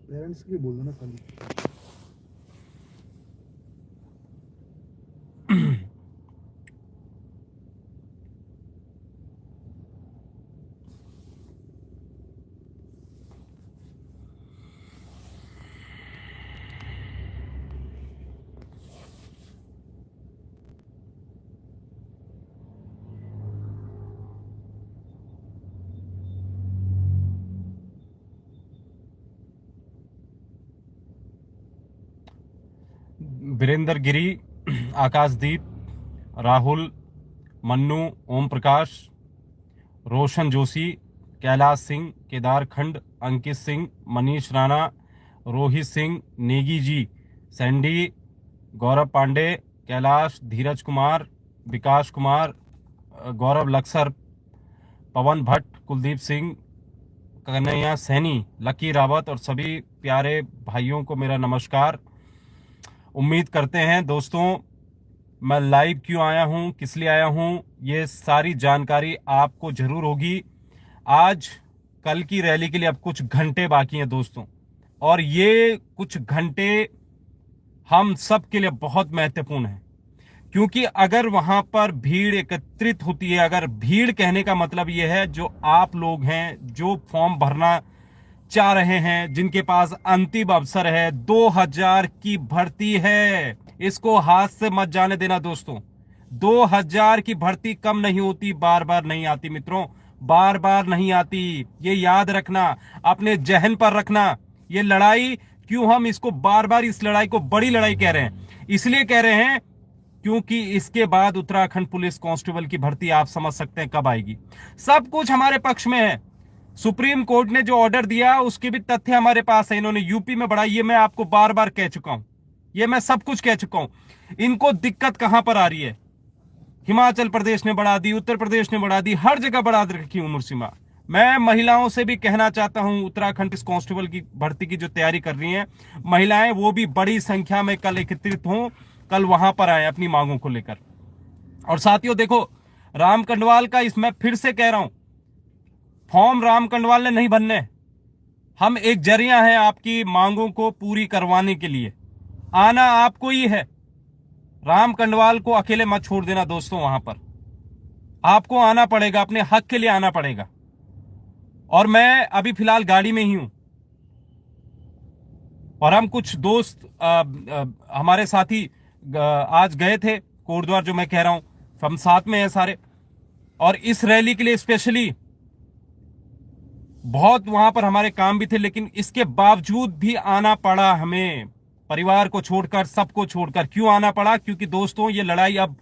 Parents की बोल दो ना खाली। वीरेंद्र गिरी, आकाशदीप, राहुल, मन्नू, ओम प्रकाश, रोशन जोशी, कैलाश सिंह, केदार खंड, अंकित सिंह, मनीष राणा, रोहित सिंह, नेगी जी, सैंडी, गौरव पांडे, कैलाश, धीरज कुमार, विकास कुमार, गौरव लक्सर, पवन भट्ट, कुलदीप सिंह, कन्हैया सैनी, लकी रावत और सभी प्यारे भाइयों को मेरा नमस्कार। उम्मीद करते हैं दोस्तों, मैं लाइव क्यों आया हूं, किस लिए आया हूं, ये सारी जानकारी आपको जरूर होगी। आज कल की रैली के लिए अब कुछ घंटे बाकी हैं दोस्तों, और ये कुछ घंटे हम सब के लिए बहुत महत्वपूर्ण है, क्योंकि अगर वहां पर भीड़ एकत्रित होती है, अगर भीड़ कहने का मतलब यह है जो आप लोग हैं, जो फॉर्म भरना चाह रहे हैं, जिनके पास अंतिम अवसर है, 2000 की भर्ती है, इसको हाथ से मत जाने देना दोस्तों। 2000 की भर्ती कम नहीं होती, बार बार नहीं आती मित्रों, बार बार नहीं आती, ये याद रखना, अपने जहन पर रखना। ये लड़ाई क्यों हम इसको बार बार इस लड़ाई को बड़ी लड़ाई कह रहे हैं, इसलिए कह रहे हैं क्योंकि इसके बाद उत्तराखंड पुलिस कांस्टेबल की भर्ती आप समझ सकते हैं कब आएगी। सब कुछ हमारे पक्ष में है, सुप्रीम कोर्ट ने जो ऑर्डर दिया उसके भी तथ्य हमारे पास है। इन्होंने यूपी में बढ़ाई, ये मैं आपको बार बार कह चुका हूं, ये मैं सब कुछ कह चुका हूं। इनको दिक्कत कहां पर आ रही है, हिमाचल प्रदेश ने बढ़ा दी, उत्तर प्रदेश ने बढ़ा दी, हर जगह बढ़ा रखी उम्र सीमा। मैं महिलाओं से भी कहना चाहता हूं, उत्तराखंड पुलिस कांस्टेबल की भर्ती की जो तैयारी कर रही हैं महिलाएं, वो भी बड़ी संख्या में कल एकत्रित हों, कल वहां पर आए अपनी मांगों को लेकर। और साथियों देखो, राम कंडवाल का मैं फिर से कह रहा हूं, फॉर्म राम कंडवाल ने नहीं भरने, हम एक जरिया है आपकी मांगों को पूरी करवाने के लिए। आना आपको ही है, राम कंडवाल को अकेले मत छोड़ देना दोस्तों, वहां पर आपको आना पड़ेगा, अपने हक के लिए आना पड़ेगा। और मैं अभी फिलहाल गाड़ी में ही हूं, और हम कुछ दोस्त हमारे साथी आज गए थे कोटद्वार, जो मैं कह रहा हूं, हम साथ में हैं सारे, और इस रैली के लिए स्पेशली बहुत वहां पर हमारे काम भी थे, लेकिन इसके बावजूद भी आना पड़ा हमें, परिवार को छोड़कर, सबको छोड़कर। क्यों आना पड़ा? क्योंकि दोस्तों ये लड़ाई अब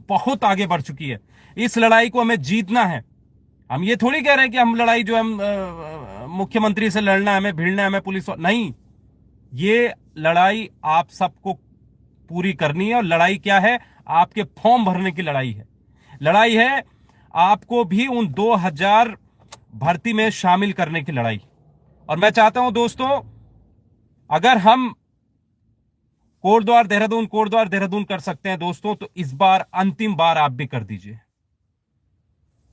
बहुत आगे बढ़ चुकी है, इस लड़ाई को हमें जीतना है। हम ये थोड़ी कह रहे हैं कि हम लड़ाई जो हम मुख्यमंत्री से लड़ना है, हमें भिड़ना है, हमें पुलिस, नहीं, ये लड़ाई आप सबको पूरी करनी है। और लड़ाई क्या है? आपके फॉर्म भरने की लड़ाई है, लड़ाई है आपको भी उन 2000 भर्ती में शामिल करने की लड़ाई। और मैं चाहता हूं दोस्तों, अगर हम कोटद्वार देहरादून कर सकते हैं दोस्तों, तो इस बार अंतिम बार आप भी कर दीजिए।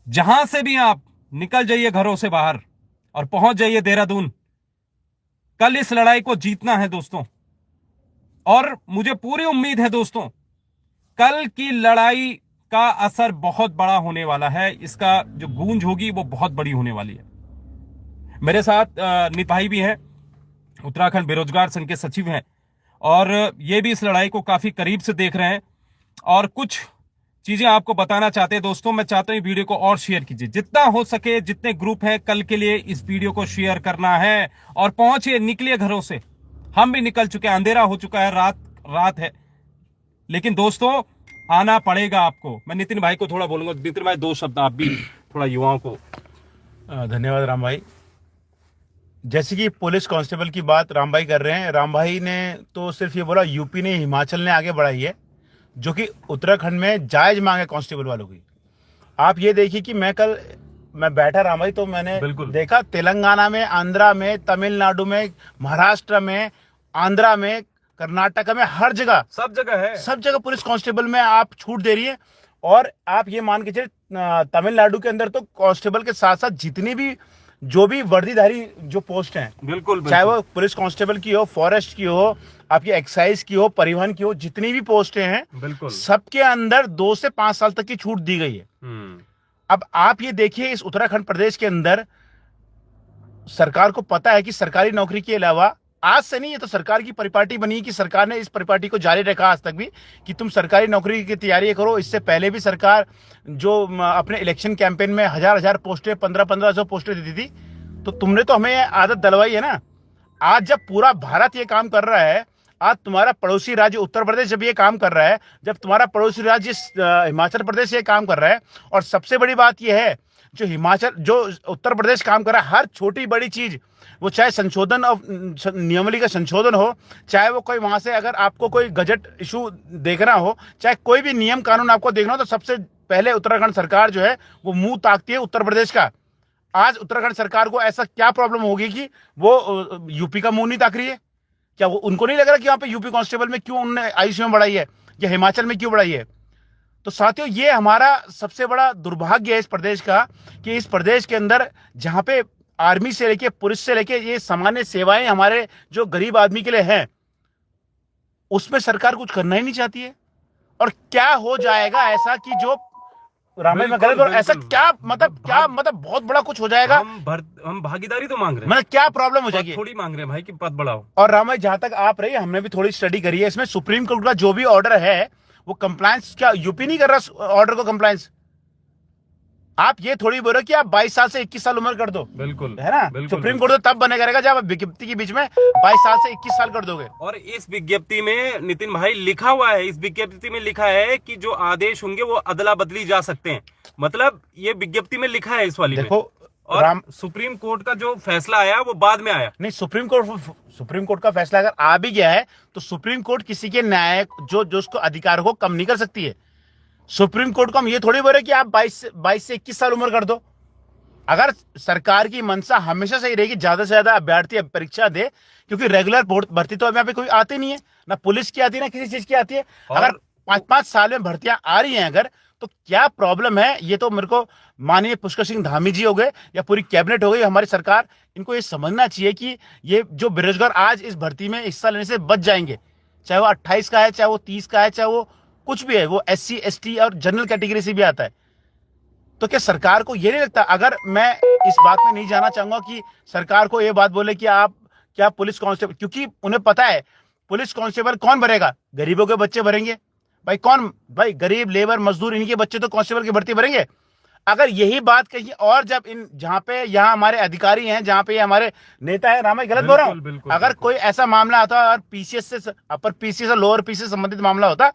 जहां से भी आप निकल जाइए घरों से बाहर और पहुंच जाइए देहरादून। कल इस लड़ाई को जीतना है दोस्तों, और मुझे पूरी उम्मीद है दोस्तों, कल की लड़ाई का असर बहुत बड़ा होने वाला है, इसका जो गूंज होगी वो बहुत बड़ी होने वाली है। मेरे साथ निपाही भी हैं, उत्तराखंड बेरोजगार संघ के सचिव हैं, और ये भी इस लड़ाई को काफी करीब से देख रहे हैं, और कुछ चीजें आपको बताना चाहते हैं दोस्तों। मैं चाहता हूं वीडियो को और शेयर कीजिए, जितना हो सके, जितने ग्रुप हैं, कल के लिए इस वीडियो को शेयर करना है, और पहुंचिए, निकलिए घरों से। हम भी निकल चुके हैं, अंधेरा हो चुका है, रात है, लेकिन दोस्तों आना पड़ेगा आपको। मैं नितिन भाई को थोड़ा बोलूंगा, नितिन भाई 2 शब्द आप भी थोड़ा युवाओं को। धन्यवाद राम भाई। जैसे कि पुलिस कांस्टेबल की बात राम भाई कर रहे हैं, राम भाई ने तो सिर्फ ये बोला यूपी ने, हिमाचल ने आगे बढ़ाई है, जो कि उत्तराखंड में जायज मांग है कांस्टेबल वालों की। आप ये देखिए कि मैं बैठा राम भाई, तो मैंने देखा तेलंगाना में, आंध्रा में, तमिलनाडु में, महाराष्ट्र में, आंध्रा में, कर्नाटक में, हर जगह, सब जगह है, सब जगह पुलिस कांस्टेबल में आप छूट दे रही है। और आप ये मान के चलिए तमिलनाडु के अंदर तो कांस्टेबल के साथ साथ जितनी भी जो भी वर्दीधारी जो पोस्ट हैं, बिल्कुल चाहे वो पुलिस कांस्टेबल की हो, फॉरेस्ट की हो, आपकी एक्साइज की हो, परिवहन की हो, जितनी भी पोस्टें हैं, बिल्कुल। सबके अंदर 2 से 5 साल तक की छूट दी गई है। अब आप ये देखिए, इस उत्तराखंड प्रदेश के अंदर सरकार को पता है कि सरकारी नौकरी के अलावा, आज से नहीं, ये तो सरकार की परिपाटी बनी कि सरकार ने इस परिपाटी को जारी रखा आज तक भी कि तुम सरकारी नौकरी की तैयारी करो। इससे पहले भी सरकार जो अपने इलेक्शन कैंपेन में हजार पोस्टें, 1500 पोस्टें देती थी, तो तुमने तो हमें आदत डलवाई है ना। आज जब पूरा भारत ये काम कर रहा है, आज तुम्हारा पड़ोसी राज्य उत्तर प्रदेश जब ये काम कर रहा है, जब तुम्हारा पड़ोसी राज्य हिमाचल प्रदेश ये काम कर रहा है, और सबसे बड़ी बात यह है जो उत्तर प्रदेश काम कर रहा है, हर छोटी बड़ी चीज, वो चाहे संशोधन ऑफ नियमावली का संशोधन हो, चाहे वो कोई वहां से अगर आपको कोई गजट इशू देखना हो, चाहे कोई भी नियम कानून आपको देखना हो, तो सबसे पहले उत्तराखंड सरकार जो है वो मुंह ताकती है उत्तर प्रदेश का। आज उत्तराखंड सरकार को ऐसा क्या प्रॉब्लम होगी कि वो यूपी का मुंह नहीं ताक रही है? क्या वो उनको नहीं लग रहा कि वहां पे यूपी कांस्टेबल में क्यों उन्होंने आईसीयू में बढ़ाई है, या हिमाचल में क्यों बढ़ाई है? तो साथियों, ये हमारा सबसे बड़ा दुर्भाग्य है इस प्रदेश का, कि इस प्रदेश के अंदर जहां पे आर्मी से लेके, पुलिस से लेके, ये सामान्य सेवाएं हमारे जो गरीब आदमी के लिए हैं, उसमें सरकार कुछ करना ही नहीं चाहती है। और क्या हो जाएगा ऐसा कि जो रामायण में गलत, और ऐसा क्या मतलब बहुत बड़ा कुछ हो जाएगा। हम भागीदारी तो मांग रहे हैं, मतलब क्या प्रॉब्लम हो जाएगी? थोड़ी मांग रहे हैं भाई कि पद बढ़ाओ। और रामायण जहां तक आप रही, हमने भी थोड़ी स्टडी करी है, इसमें सुप्रीम कोर्ट का जो भी ऑर्डर है वो कंप्लायंस, क्या यूपी नहीं कर रहा ऑर्डर को कंप्लायंस? आप ये थोड़ी बोल रहे कि आप 22 साल से 21 साल उम्र कर दो, बिल्कुल है ना? सुप्रीम कोर्ट तो तब बने करेगा जब आप विज्ञप्ति के बीच में 22 साल से 21 साल कर दोगे। और इस विज्ञप्ति में नितिन भाई लिखा हुआ है, इस विज्ञप्ति में लिखा है कि जो आदेश होंगे वो अदला बदली जा सकते हैं। मतलब ये विज्ञप्ति में लिखा है इस वाली देखो, में। और सुप्रीम कोर्ट का जो फैसला आया वो बाद में आया। नहीं, सुप्रीम कोर्ट का फैसला अगर आ भी गया है, तो सुप्रीम कोर्ट किसी के न्याय जो उसको अधिकार को कम नहीं कर सकती है। सुप्रीम कोर्ट को हम ये थोड़ी बोल रहे कि आप 22 से 21 साल उम्र कर दो। अगर सरकार की मंशा हमेशा से ही रहेगी ज्यादा से ज्यादा अभ्यर्थी परीक्षा दे, क्योंकि रेगुलर भर्ती तो यहाँ पे कोई आती नहीं है, ना पुलिस की आती है, ना किसी चीज की आती है। अगर 5-5 साल में भर्तियां आ रही हैं अगर, तो क्या प्रॉब्लम है? ये तो मेरे को माननीय पुष्कर सिंह धामी जी हो गए या पूरी कैबिनेट हो गई, हमारी सरकार, इनको ये समझना चाहिए कि ये जो बेरोजगार आज इस भर्ती में हिस्सा लेने से बच जाएंगे, चाहे वो 28 का है, चाहे वो 30 का है, चाहे वो कुछ भी है, वो SC ST और जनरल कैटेगरी से भी आता है। तो क्या सरकार को ये नहीं लगता? अगर मैं इस बात में नहीं जाना चाहूंगा कि सरकार को ये बात बोले कि आप क्या पुलिस कांस्टेबल, क्योंकि उन्हें पता है पुलिस कांस्टेबल कौन भरेगा? गरीबों के बच्चे भरेंगे भाई। कौन भाई? गरीब, लेबर, मजदूर, इनके बच्चे तो कांस्टेबल की भर्ती भरेंगे। अगर यही बात कही, और जब इन जहां पे यहाँ हमारे अधिकारी हैं, जहां पे हमारे नेता है, राम, गलत बोल रहा हूँ? अगर कोई ऐसा मामला आता और PCS से, अपर PCS और लोअर PCS से संबंधित मामला होता,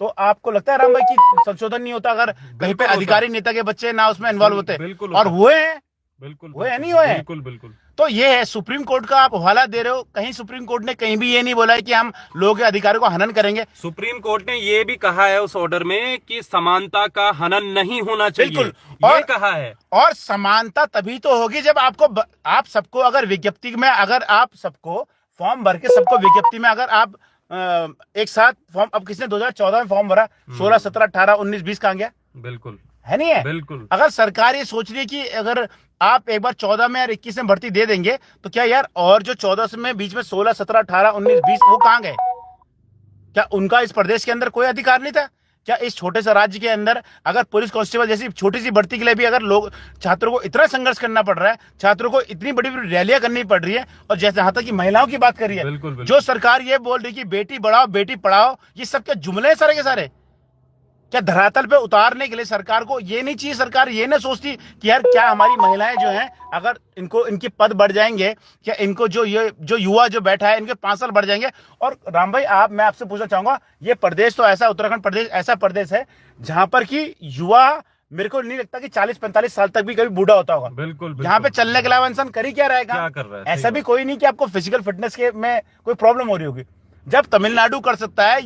तो आपको लगता है राम भाई कि संशोधन नहीं होता अगर कहीं पे अधिकारी नेता के बच्चे ना उसमें इन्वॉल्व होते? और हुए हैं, हुए हैं, नहीं हुए हैं? बिल्कुल। तो ये है, सुप्रीम कोर्ट का आप हवाला दे रहे हो। कहीं सुप्रीम कोर्ट ने कहीं भी ये नहीं बोला है कि हम लोगों के अधिकारों को हनन करेंगे। सुप्रीम कोर्ट ने ये भी कहा है उस ऑर्डर में कि समानता का हनन नहीं होना चाहिए। बिल्कुल, ये कहा है। और समानता तभी तो होगी जब आप सबको अगर विज्ञप्ति में, अगर आप सबको फॉर्म भर के सबको विज्ञप्ति में, अगर आप एक साथ फॉर्म, अब किसने 2014 में फॉर्म भरा, 16, 17, 18, 19, 20 कहां गया? बिल्कुल है, नहीं है? बिल्कुल। अगर सरकार ये सोच रही है कि अगर आप एक बार 14 में और 21 में भर्ती दे देंगे, तो क्या यार, और जो 14 में बीच में 16, 17, 18, 19, 20 वो कहां गए? क्या उनका इस प्रदेश के अंदर कोई अधिकार नहीं था? क्या इस छोटे से राज्य के अंदर अगर पुलिस कांस्टेबल जैसी छोटी सी भर्ती के लिए भी अगर लोग, छात्रों को इतना संघर्ष करना पड़ रहा है, छात्रों को इतनी बड़ी बड़ी रैलियां करनी पड़ रही है, और जैसे यहाँ तक कि महिलाओं की बात कर रही है, बिल्कुल। जो सरकार ये बोल रही है कि बेटी बढ़ाओ बेटी पढ़ाओ, ये सब क्या जुमले हैं सारे के सारे? क्या धरातल पे उतारने के लिए सरकार को ये नहीं चाहिए? सरकार ये ना सोचती कि यार क्या हमारी महिलाएं जो हैं, अगर इनको इनके पद बढ़ जाएंगे, क्या इनको जो युवा जो बैठा है, इनके 5 साल बढ़ जाएंगे? और राम भाई, मैं आपसे पूछना चाहूंगा, ये प्रदेश तो ऐसा, उत्तराखंड प्रदेश ऐसा प्रदेश है जहां पर कि युवा, मेरे को नहीं लगता कि 40-45 साल तक भी कभी बूढ़ा होता होगा। बिल्कुल। यहाँ पे चलने के अलावा इंसान कर ही क्या रहेगा? क्या कर रहा है? ऐसा भी कोई नहीं कि आपको फिजिकल फिटनेस के में कोई प्रॉब्लम हो रही होगी। जब तमिलनाडु कर सकता है,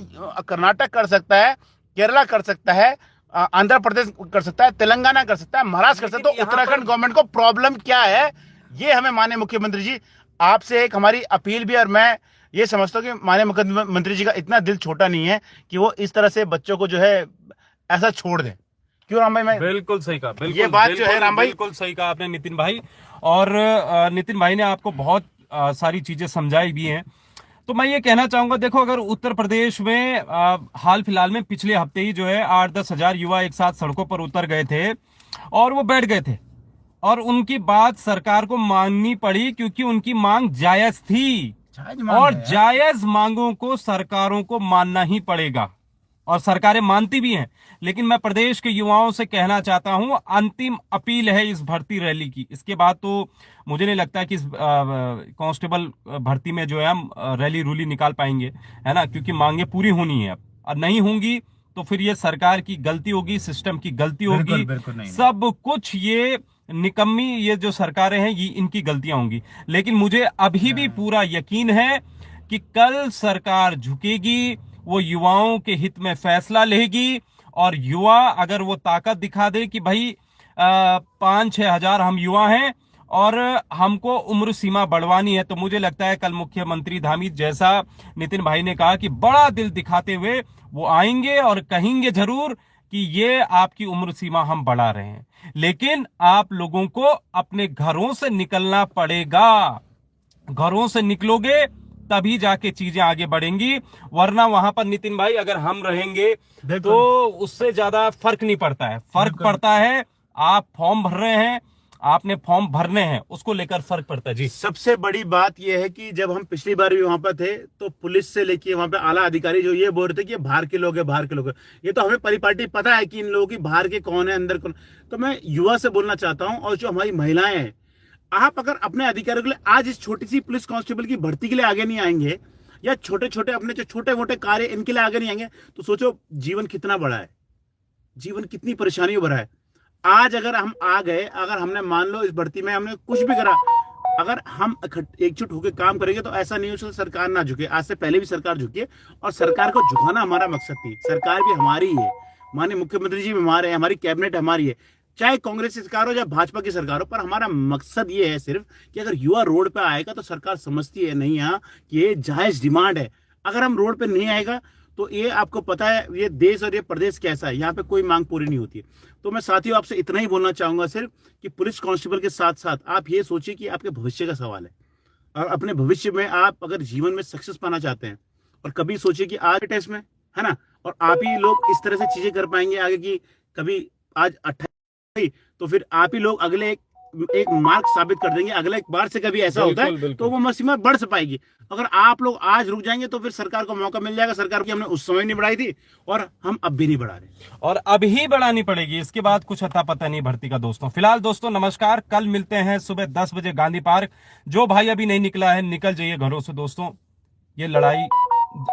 कर्नाटक कर सकता है, केरला कर सकता है, आंध्र प्रदेश कर सकता है, तेलंगाना कर सकता है, महाराष्ट्र कर सकता है, तो उत्तराखंड गवर्नमेंट को प्रॉब्लम क्या है? ये हमें माननीय मुख्यमंत्री जी, आपसे एक हमारी अपील भी, और मैं ये समझता हूँ कि माननीय मुख्यमंत्री जी का इतना दिल छोटा नहीं है कि वो इस तरह से बच्चों को जो है ऐसा छोड़ दें। क्यों राम भाई? मैं बिल्कुल सही कहा। बिल्कुल, ये बात जो है राम भाई, बिल्कुल सही कहा आपने नितिन भाई। और नितिन भाई ने आपको बहुत सारी चीजें समझाई भी हैं। तो मैं ये कहना चाहूंगा, देखो अगर उत्तर प्रदेश में हाल फिलहाल में पिछले हफ्ते ही जो है 8-10 हजार युवा एक साथ सड़कों पर उतर गए थे और वो बैठ गए थे और उनकी बात सरकार को माननी पड़ी क्योंकि उनकी मांग जायज थी और जायज मांगों को सरकारों को मानना ही पड़ेगा और सरकारें मानती भी हैं। लेकिन मैं प्रदेश के युवाओं से कहना चाहता हूं, अंतिम अपील है इस भर्ती रैली की। इसके बाद तो मुझे नहीं लगता कि इस कांस्टेबल भर्ती में जो है हम रैली रूली निकाल पाएंगे, है ना, क्योंकि मांगे पूरी होनी है अब, और नहीं होंगी तो फिर ये सरकार की गलती होगी, सिस्टम की गलती होगी, सब कुछ ये निकम्मी ये जो सरकारें हैं ये इनकी गलतियां होंगी। लेकिन मुझे अभी भी पूरा यकीन है कि कल सरकार झुकेगी, वो युवाओं के हित में फैसला लेगी और युवा अगर वो ताकत दिखा दे कि भाई 5-6 हजार हम युवा हैं और हमको उम्र सीमा बढ़वानी है, तो मुझे लगता है कल मुख्यमंत्री धामी जैसा नितिन भाई ने कहा कि बड़ा दिल दिखाते हुए वो आएंगे और कहेंगे जरूर कि ये आपकी उम्र सीमा हम बढ़ा रहे हैं। लेकिन आप लोगों को अपने घरों से निकलना पड़ेगा, घरों से निकलोगे तभी जाके चीजें आगे बढ़ेंगी, वरना वहां पर नितिन भाई अगर हम रहेंगे तो उससे ज्यादा फर्क नहीं पड़ता है। फर्क पड़ता है आप फॉर्म भर रहे हैं, आपने फॉर्म भरने हैं, उसको लेकर फर्क पड़ता है। जी, सबसे बड़ी बात यह है कि जब हम पिछली बार भी वहां पर थे तो पुलिस से लेके वहां पे आला अधिकारी जो ये बोल रहे थे कि बाहर के लोग हैं, बाहर के लोग हैं। ये तो हमें परिपाटी पता है कि इन लोगों की बाहर के कौन है, अंदर कौन। तो मैं युवा से बोलना चाहता हूं और जो हमारी महिलाएं हैं, आप अगर अपने अधिकारियों के लिए आज इस छोटी सी पुलिस कांस्टेबल की भर्ती के लिए आगे नहीं आएंगे या छोटे छोटे अपने जो छोटे मोटे कार्य इनके लिए आगे नहीं आएंगे, तो सोचो जीवन कितना बड़ा है, जीवन कितनी परेशानियों भरा है। आज अगर हम आ गए, अगर हमने मान लो इस भर्ती में हमने कुछ भी करा, अगर हम एकजुट होकर काम करेंगे तो ऐसा नहीं हो सकता सरकार ना झुके। आज से पहले भी सरकार झुकी है और सरकार को झुकाना हमारा मकसद थी। सरकार भी हमारी ही है, माननीय मुख्यमंत्री जी भी हमारे हैं, हमारी कैबिनेट हमारी है, चाहे कांग्रेस की सरकार हो या भाजपा की सरकार हो। पर हमारा मकसद ये है सिर्फ कि अगर युवा रोड पे आएगा तो सरकार समझती है नहीं यहाँ कि ये जायज डिमांड है। अगर हम रोड पे नहीं आएगा तो ये आपको पता है ये देश और ये प्रदेश कैसा है, यहाँ पे कोई मांग पूरी नहीं होती है। तो मैं साथियों आपसे इतना ही बोलना चाहूंगा सिर्फ कि पुलिस कांस्टेबल के साथ साथ आप ये सोचिए कि आपके भविष्य का सवाल है और अपने भविष्य में आप अगर जीवन में सक्सेस पाना चाहते हैं और कभी सोचिए कि आज टेस्ट में है ना, और आप ही लोग इस तरह से चीजें कर पाएंगे आगे की कभी आज 28 तो फिर आप ही लोग अगले एक मार्क साबित कर देंगे। अगले एक बार से कभी ऐसा होता है तो वो सीमा बढ़ से पाएगी। अगर आप लोग आज रुक जाएंगे तो फिर सरकार को मौका मिल जाएगा। सरकार की हमने उस समय नहीं बढ़ाई थी और हम अब भी नहीं बढ़ा रहे और अब ही बढ़ानी पड़ेगी। इसके बाद कुछ अता पता नहीं भर्ती का। दोस्तों फिलहाल दोस्तों नमस्कार, कल मिलते हैं सुबह 10 बजे गांधी पार्क। जो भाई अभी नहीं निकला है निकल जाइए घरों से। दोस्तों ये लड़ाई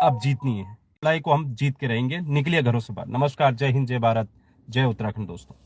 अब जीतनी है, लड़ाई को हम जीत के रहेंगे। निकलिए घरों से बाहर। नमस्कार, जय हिंद, जय भारत, जय उत्तराखंड। दोस्तों